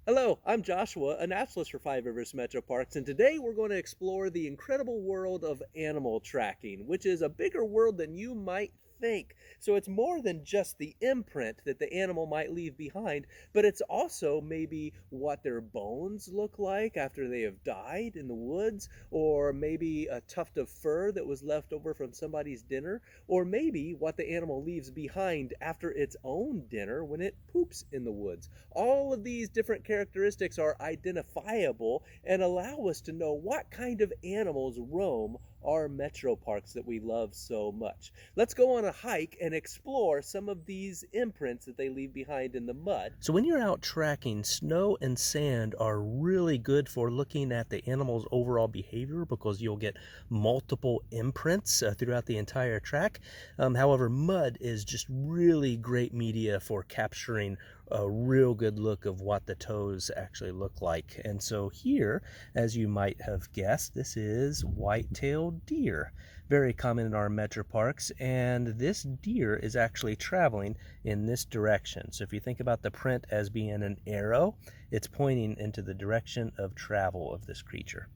Hello, I'm Joshua, a naturalist for Five Rivers Metro Parks, and today we're going to explore the incredible world of animal tracking, which is a bigger world than you might think. So it's more than just the imprint that the animal might leave behind, but it's also maybe what their bones look like after they have died in the woods, or maybe a tuft of fur that was left over from somebody's dinner, or maybe what the animal leaves behind after its own dinner when it poops in the woods. All of these different characteristics are identifiable and allow us to know what kind of animals roam our metro parks that we love so much. Let's go on a hike and explore some of these imprints that they leave behind in the mud. So when you're out tracking, snow and sand are really good for looking at the animal's overall behavior because you'll get multiple imprints throughout the entire track. However, mud is just really great media for capturing a real good look of what the toes actually look like. And so here, as you might have guessed, this is white-tailed deer, very common in our metro parks, and this deer is actually traveling in this direction. So if you think about the print as being an arrow, it's pointing into the direction of travel of this creature.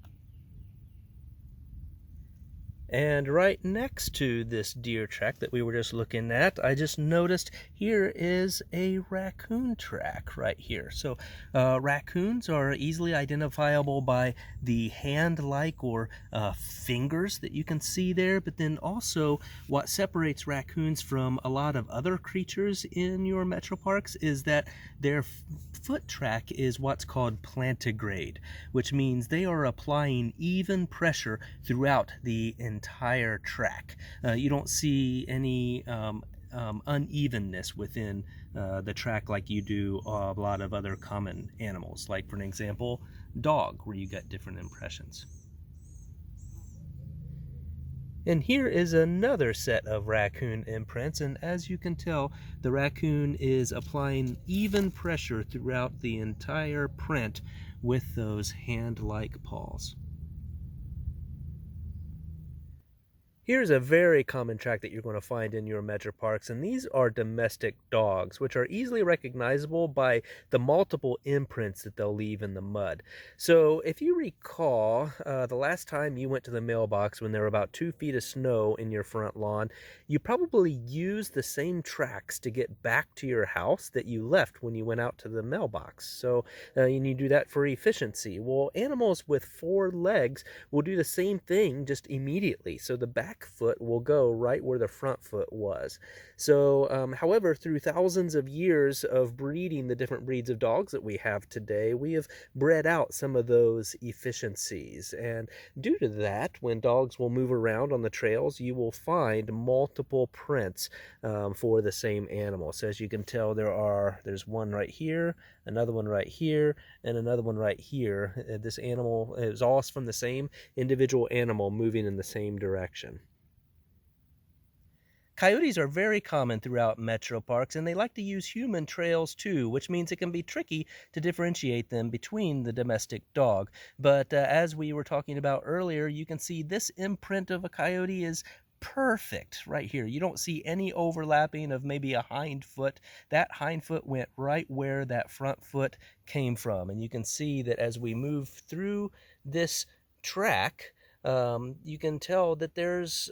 And right next to this deer track that we were just looking at, I just noticed here is a raccoon track right here. So raccoons are easily identifiable by the hand-like or fingers that you can see there, but then also what separates raccoons from a lot of other creatures in your metro parks is that their foot track is what's called plantigrade, which means they are applying even pressure throughout the entire track. You don't see any unevenness within the track like you do a lot of other common animals, like for an example, dog, where you get different impressions. And here is another set of raccoon imprints, and as you can tell, the raccoon is applying even pressure throughout the entire print with those hand-like paws. Here's a very common track that you're going to find in your metro parks, and these are domestic dogs, which are easily recognizable by the multiple imprints that they'll leave in the mud. So if you recall, the last time you went to the mailbox when there were about 2 feet of snow in your front lawn, you probably used the same tracks to get back to your house that you left when you went out to the mailbox. So you need to do that for efficiency. Well, animals with 4 legs will do the same thing just immediately. So the back foot will go right where the front foot was. So, however, through thousands of years of breeding the different breeds of dogs that we have today, we have bred out some of those efficiencies. And due to that, when dogs will move around on the trails, you will find multiple prints for the same animal. So as you can tell, there's one right here, another one right here, and another one right here. This animal is all from the same individual animal moving in the same direction. Coyotes are very common throughout metro parks, and they like to use human trails too, which means it can be tricky to differentiate them between the domestic dog. But as we were talking about earlier, you can see this imprint of a coyote is perfect right here. You don't see any overlapping of maybe a hind foot. That hind foot went right where that front foot came from. And you can see that as we move through this track, you can tell that there's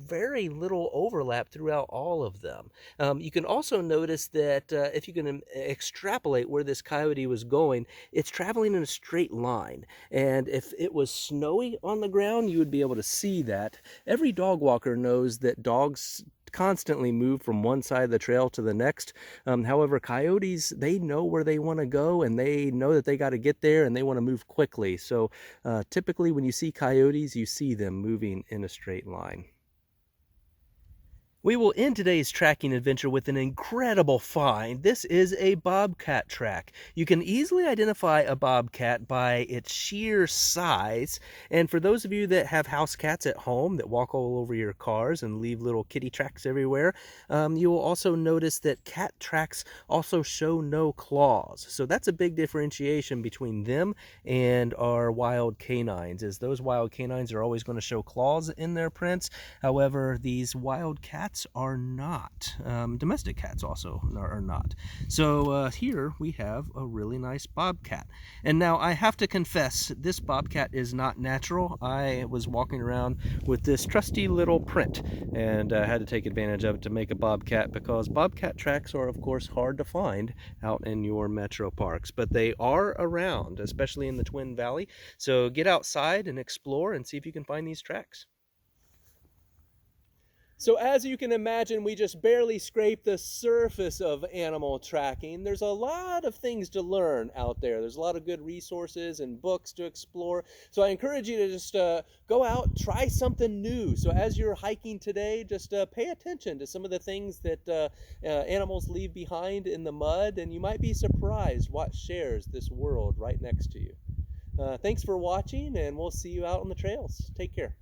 very little overlap throughout all of them. You can also notice that if you can extrapolate where this coyote was going, it's traveling in a straight line. And if it was snowy on the ground, you would be able to see that. Every dog walker knows that dogs constantly move from one side of the trail to the next. However, coyotes, they know where they want to go, and they know that they got to get there, and they want to move quickly. So typically when you see coyotes, you see them moving in a straight line. We will end today's tracking adventure with an incredible find. This is a bobcat track. You can easily identify a bobcat by its sheer size. And for those of you that have house cats at home that walk all over your cars and leave little kitty tracks everywhere, you will also notice that cat tracks also show no claws. So that's a big differentiation between them and our wild canines, as those wild canines are always going to show claws in their prints. However, these wild cats cats are not. Domestic cats also are not. So here we have a really nice bobcat. And now I have to confess, this bobcat is not natural. I was walking around with this trusty little print and had to take advantage of it to make a bobcat, because bobcat tracks are of course hard to find out in your metro parks, but they are around, especially in the Twin Valley. So get outside and explore and see if you can find these tracks. So as you can imagine, we just barely scraped the surface of animal tracking. There's a lot of things to learn out there. There's a lot of good resources and books to explore. So I encourage you to just go out, try something new. So as you're hiking today, just pay attention to some of the things that animals leave behind in the mud, and you might be surprised what shares this world right next to you. Thanks for watching, and we'll see you out on the trails. Take care.